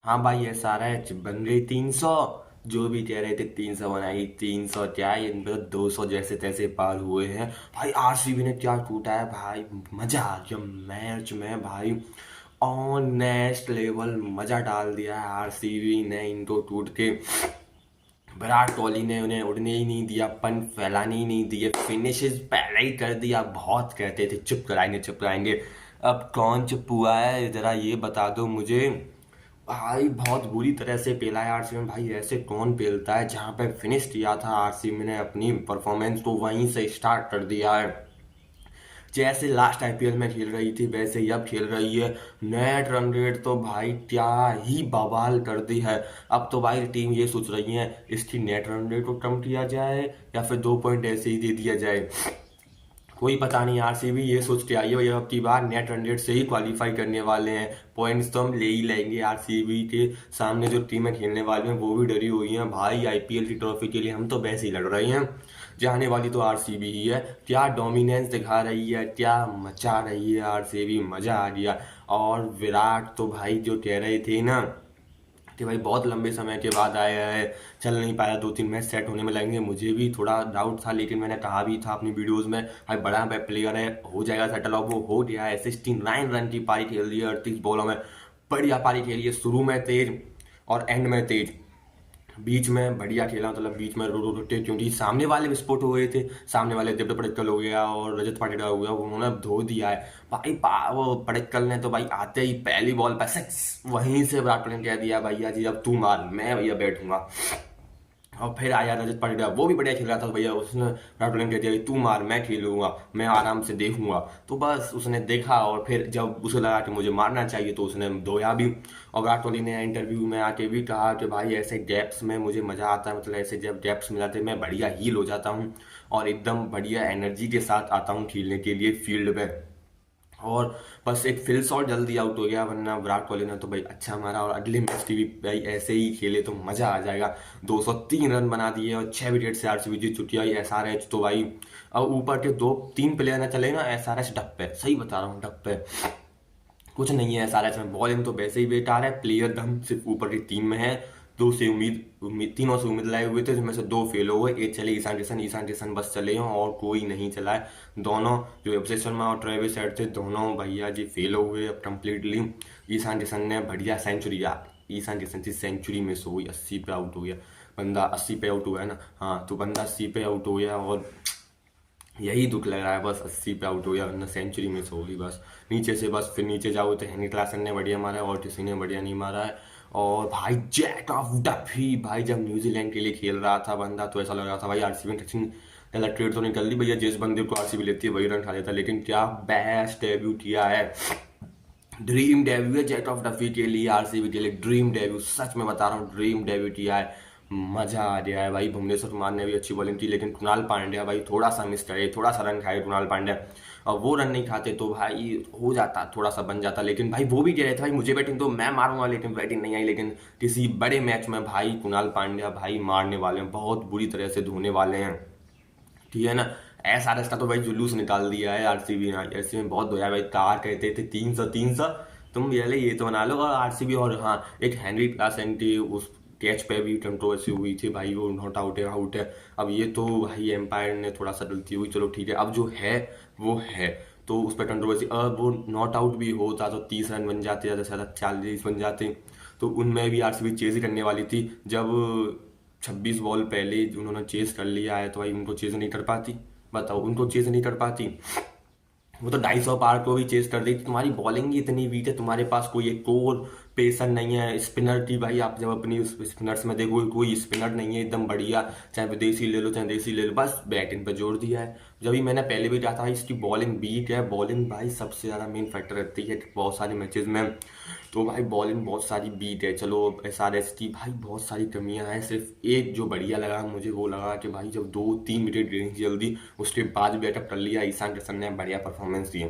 हाँ भाई, SRH बन गई 300। जो भी कह रहे थे 300 बनाई, 300 क्या है, इन पे तो 200 जैसे तैसे पार हुए हैं भाई। आरसीबी ने क्या टूटा है भाई, मजा आ गया मैच में भाई। ऑन नेक्स्ट लेवल मजा डाल दिया है आरसीबी ने इनको टूट के। विराट कोहली ने उन्हें उड़ने ही नहीं दिया, पंख फैलाने ही नहीं दिए, फिनिशेस पहले ही कर दिया। बहुत कहते थे चुप कराएंगे चुप कराएंगे, अब कौन चुप हुआ है जरा ये बता दो मुझे। भाई बहुत बुरी तरह से पेला है आरसीबी में भाई, ऐसे कौन पेलता है। जहां पे फिनिश किया था आरसीबी ने अपनी परफॉर्मेंस, तो वहीं से स्टार्ट कर दिया है। जैसे लास्ट आईपीएल में खेल रही थी वैसे ही अब खेल रही है। नेट रन रेट तो भाई क्या ही बवाल कर दी है। अब तो भाई टीम ये सोच रही है इसकी नेट रन रेट को कम किया जाए या फिर 2 पॉइंट ऐसे ही दे दिया जाए। कोई पता नहीं, आरसीबी ये सोच के आई है भाई अब की बार नेट रन रेट से ही क्वालिफाई करने वाले हैं। पॉइंट्स तो हम ले ही लेंगे। आरसीबी के सामने जो टीमें खेलने वाली हैं वो भी डरी हुई हैं भाई। आईपीएल की ट्रॉफी के लिए हम तो वैसे ही लड़ रहे हैं, जाने वाली तो आरसीबी ही है। क्या डोमिनेंस दिखा रही है, क्या मचा रही है आरसीबी, मजा आ गया। और विराट तो भाई जो कह रहे थे ना कि भाई बहुत लंबे समय के बाद आया है, चल नहीं पाया, 2-3 मैच सेट होने में लगेंगे, मुझे भी थोड़ा डाउट था, लेकिन मैंने कहा भी था अपनी वीडियोस में भाई बड़ा प्लेयर है, हो जाएगा सेटल। और वो हो गया है। 69 रन की पारी खेल दी है 38 बॉलों में, बढ़िया पारी खेली है। शुरू में तेज और एंड में तेज, बीच में बढ़िया खेला, मतलब बीच में रोटे, क्योंकि सामने वाले विस्फोट हुए थे। सामने वाले देवदत्त पडिक्कल हो गया और रजत पाटीदार हो गया, उन्होंने धो दिया है भाई। वो पडिक्कल ने तो भाई आते ही पहली बॉल पर सिक्स, वहीं से विराट कोहली ने कह दिया भैया जी अब तू मार, मैं भैया बैठूंगा। और फिर आया रजत पाटीदार, वो भी बढ़िया खेल रहा था भैया, उसने विराट कोहली ने कह दिया तू मार, मैं खेलूंगा, मैं आराम से देखूंगा। तो बस उसने देखा और फिर जब उसे लगा कि मुझे मारना चाहिए तो उसने धोया भी। और विराट कोहली ने इंटरव्यू में आके भी कहा कि भाई ऐसे गैप्स में मुझे मजा आता है, मतलब ऐसे जब गैप्स मिल जाते हैं मैं बढ़िया हील हो जाता हूँ और एकदम बढ़िया एनर्जी के साथ आता हूँ खेलने के लिए फील्ड पे। और बस एक फिल शॉट जल्दी आउट हो गया, वरना विराट कोहली ने तो भाई अच्छा मारा। और अगले मैच की भी भाई ऐसे ही खेले तो मजा आ जाएगा। 203 रन बना दिए और 6 विकेट से आरसीबी जीत चुकी है। एसआरएच तो भाई अब ऊपर के 2-3 प्लेयर ना चले ना, एसआरएच डप पे, सही बता रहा हूँ डप पे, कुछ नहीं है एसआरएच में। बॉलिंग तो वैसे ही बेकार है, प्लेयर दम सिर्फ ऊपर की टीम में है। दो से तीनों से उम्मीद लाए हुए थे, जिनमें से दो फेल हो गए। एक चले ईशान किशन बस चले हों और कोई नहीं चला है। दोनों जो अभिषेक शर्मा और ट्रेविस हेड थे, दोनों भैया जी फेल हो गए अब कम्प्लीटली। ईशान किशन ने बढ़िया सेंचुरी, यार ईशान किशन की सेंचुरी मिस हो गई, 80 पे आउट हो गया बंदा। 80 पे आउट हुआ है ना, हाँ, तो बंदा 80 पे आउट हो गया और यही दुख लग रहा है बस। 80 पे आउट हो गया, वरना सेंचुरी मिस होगी बस। नीचे से बस फिर नीचे जाओ तो हेनरी क्लासन ने बढ़िया मारा है और किसी ने बढ़िया नहीं मारा है। और भाई जैक ऑफ डफी भाई जब न्यूजीलैंड के लिए खेल रहा था बंदा, तो ऐसा लग रहा था भाई आरसीबी ने टचिंग ट्रेड तो निकल दी भैया, जिस बंदे को आरसीबी लेती है वही रन खा लेता। लेकिन क्या बेस्ट डेब्यू किया है, ड्रीम डेब्यू है जैक ऑफ डफी के लिए, आरसीबी के लिए ड्रीम डेब्यू, सच में बता रहा हूँ ड्रीम डेब्यू किया है। मजा आ गया है भाई। भुवनेश्वर कुमार ने भी अच्छी बॉलिंग की, लेकिन कुणाल पांड्या भाई थोड़ा सा मिस करे, थोड़ा सा रन खाए कुणाल पांड्या। और वो रन नहीं खाते तो भाई हो जाता, थोड़ा सा बन जाता। लेकिन भाई वो भी कह रहे थे भाई मुझे बैटिंग तो मैं मारूंगा, लेकिन बैटिंग नहीं आई। लेकिन किसी बड़े मैच में भाई कुणाल पांड्या भाई मारने वाले हैं, बहुत बुरी तरह से धोने वाले हैं, ठीक है ना। ऐसा रास्ता तो भाई जुलूस निकाल दिया है आरसीबी ने। आरसीबी में बहुत धोया भाई, कार कहते थे 300 तुम ये तो बना लो। और आरसीबी, और हाँ, एक हेनरी क्लासन की उस कैच पे भी कंट्रोवर्सी हुई थी भाई, वो नॉट आउट है आउट है। अब ये तो भाई एम्पायर ने थोड़ा सा गलती हुई, चलो ठीक है, अब जो है वो है, तो उस पर कंट्रोवर्सी। अब वो नॉट आउट भी होता तो 30 रन बन जाते, ज़्यादा से ज़्यादा 40 बन जाते, तो उनमें भी आरसीबी चेज ही करने वाली थी। जब 26 बॉल पहले उन्होंने चेज कर लिया है तो भाई उनको चेज नहीं कर पाती, बताओ उनको चेज नहीं कर पाती। वो तो 250 पार को भी चेस कर दी। तुम्हारी बॉलिंग ही इतनी वीक है, तुम्हारे पास कोई एक कोर पेसर नहीं है। स्पिनर की भाई आप जब अपनी स्पिनर्स में देखो, कोई स्पिनर नहीं है एकदम बढ़िया, चाहे विदेशी ले लो चाहे देसी ले लो, बस बैटिंग पे जोर दिया है। जब भी मैंने पहले भी कहा था इसकी बॉलिंग वीक है, बॉलिंग भाई सबसे ज़्यादा मेन फैक्टर रहती है बहुत सारे मैचेस में। तो भाई बॉलिंग बहुत सारी बीट है। चलो एसआरएच की भाई बहुत सारी कमियां हैं, सिर्फ एक जो बढ़िया लगा मुझे वो लगा कि भाई जब 2-3 विकेट गिरी जल्दी, उसके बाद बैटअप कर लिया ईशान किशन ने, बढ़िया परफॉर्मेंस दी।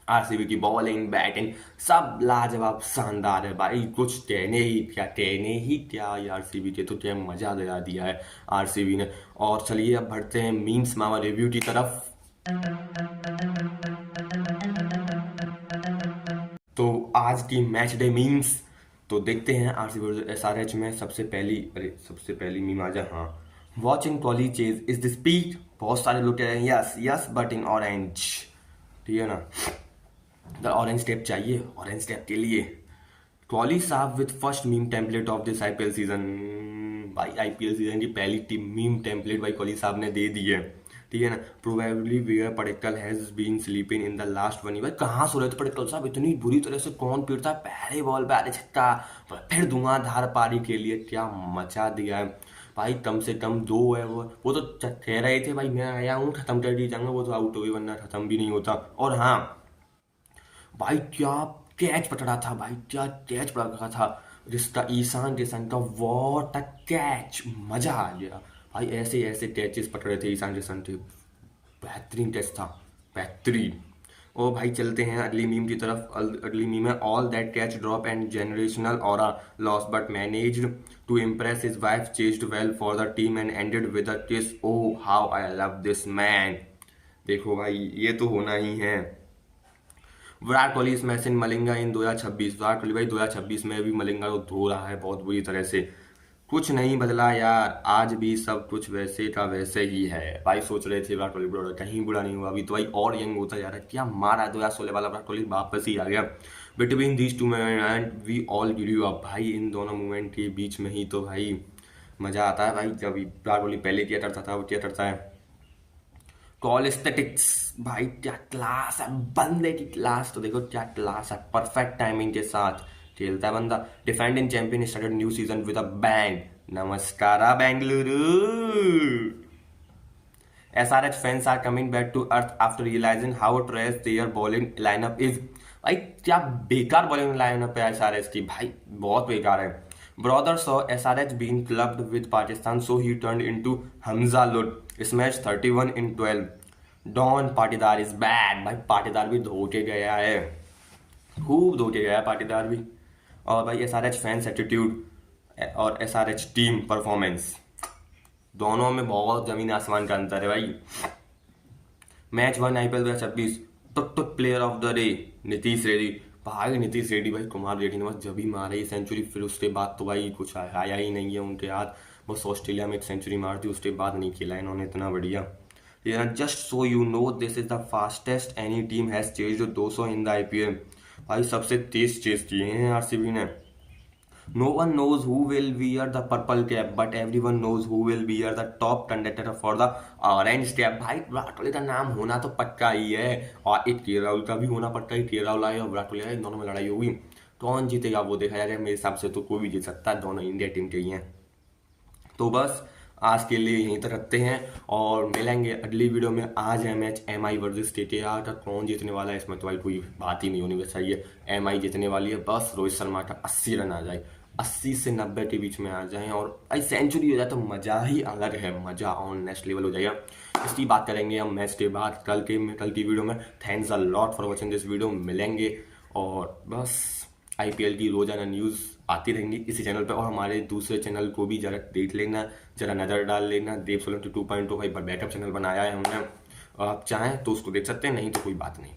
आरसीबी की बॉलिंग बैटिंग सब लाजवाब शानदार है भाई, कुछ कहने ही क्या आरसीबी के तो क्या मजा दिला दिया है आरसीबी ने। और चलिए अब बढ़ते हैं मीम्स मामा रिव्यू की तरफ। तो आज की मैच डे मीम्स, तो देखते हैं आरसीबी वर्सेस एसआरएच में सबसे पहली मीम आ जा। हाँ, watching Kohli chase is the speed. बहुत सारे लोग कह रहे हैं yes yes but in orange, ठीक है ना, द ऑरेंज टेप चाहिए, ऑरेंज टेप के लिए। कॉली साहब with first meme template of this IPL season. भाई आईपीएल सीजन की पहली मीम टेम्पलेट भाई कॉली साहब ने दे दी है, ठीक है ना। Probably where Padikkal has been sleeping in the last 1 year. भाई कहाँ सो रहे थे पडिक्कल साहब, इतनी बुरी तरह से कौन पीटता है, पहले बॉल पे आधे छक्का, फिर धुआंधार पारी के लिए क्या मचा दिया है भाई। कम से कम 2 है वो तो कह रहे थे भाई मैं आया हूँ खत्म कर दी जाऊंगा, वो तो आउट हो गई वरना खत्म भी नहीं होता। और हाँ भाई क्या कैच पकड़ा था भाई, क्या कैच पकड़ा था जिसका ईशान किशन का, वॉट अ कैच, मजा आ गया भाई। ऐसे ऐसे कैचेस पकड़े थे ईशान किशन के, बेहतरीन कैच था, बेहतरीन। ओ भाई चलते हैं अगली मीम की तरफ। अगली मीम है all that catch drop and generational aura loss but managed to impress his wife, chased well for the team and ended with a kiss. Oh how I love this man. देखो भाई ये तो होना ही है। Virat Kohli is messing Malinga in 2026। Virat Kohli भाई 2026 में भी मलिंगा को धो रहा है बहुत बुरी तरह से। कुछ नहीं बदला यार, आज भी सब कुछ वैसे का वैसे ही है। भाई सोच रहे थे विराट कोहली बुरा, कहीं बुरा नहीं हुआ, अभी तो भाई और यंग होता जा रहा है। क्या मारा 2016 वाला विराट कोहली, वापस ही आ गया। Between these two movement we all give up. भाई इन दोनों मूवमेंट के बीच में ही तो भाई मजा आता है भाई, जब विराट कोहली पहले किया करता था वो किया करता है। कॉल एस्थेटिक्स भाई क्या क्लास है, बंदे की क्लास तो देखो क्या क्लास है, परफेक्ट टाइमिंग के साथ खेलता है बंदा। Defending champion started new season with a bang. नमस्कारा Bengaluru. SRH fans are coming back to earth after realizing how trash their bowling lineup is। भाई क्या बेकार बॉलिंग लाइनअप है SRH की, भाई बहुत बेकार है। Brother saw SRH being clubbed with Pakistan, so he turned into Hamza Lut, smashed 31 in 12। Don Patidar is bad। भाई पाटीदार भी धो के गया है, खूब धो के गया है पाटीदार भी। और भाई SRH फैंस एटीट्यूड और SRH टीम परफॉर्मेंस, दोनों में बहुत जमीन आसमान का अंतर है भाई। Match 1 IPL 2026, took player of the day Nitish Reddy. भाई नीतीश रेड्डी भाई, कुमार रेड्डी ने बस जब ही मारा ही सेंचुरी, फिर उसके बाद तो भाई कुछ आया ही नहीं है उनके हाथ। बस ऑस्ट्रेलिया में एक सेंचुरी मारती, उसके बाद नहीं खेला इन्होंने इतना बढ़िया। Just so you know this is the fastest any team has chased 200 in the IPL। भाई सबसे तेज चेज किए हैं आरसीबी ने। No one knows who will wear the purple cap, but everyone knows who will wear the top contender for the orange cap। भाई विराट कोहली का नाम होना तो पक्का ही है, और एक के राहुल का भी होना पक्का ही। के राहुल आए और विराट कोहली आए, दोनों में लड़ाई होगी, कौन जीतेगा वो देखा जाएगा। मेरे हिसाब से तो कोई भी जीत सकता है, दोनों इंडिया टीम के ही हैं। तो बस आज के लिए यहीं तक रखते हैं और मिलेंगे अगली वीडियो में। आज है मैच MI वर्सेस KKR का, कौन जीतने वाला है इसमें तो भाई कोई बात ही नहीं होनी चाहिए। MI जीतने वाली है, बस रोहित शर्मा का 80 रन आ जाए, 80 से 90 के बीच में आ जाए और भाई सेंचुरी हो जाए तो मज़ा ही अलग है, मज़ा ऑन नेक्स्ट लेवल हो जाएगा। इसकी बात करेंगे हम मैच के बाद कल की वीडियो में। Thanks a lot for watching this video. मिलेंगे और बस IPL की रोजाना न्यूज़ आती रहेंगी इसी चैनल पे, और हमारे दूसरे चैनल को भी जरा देख लेना, जरा नज़र डाल लेना। देव सोलंकी 2.0 भाई बैकअप चैनल बनाया है हमने, और आप चाहें तो उसको देख सकते हैं, नहीं तो कोई बात नहीं।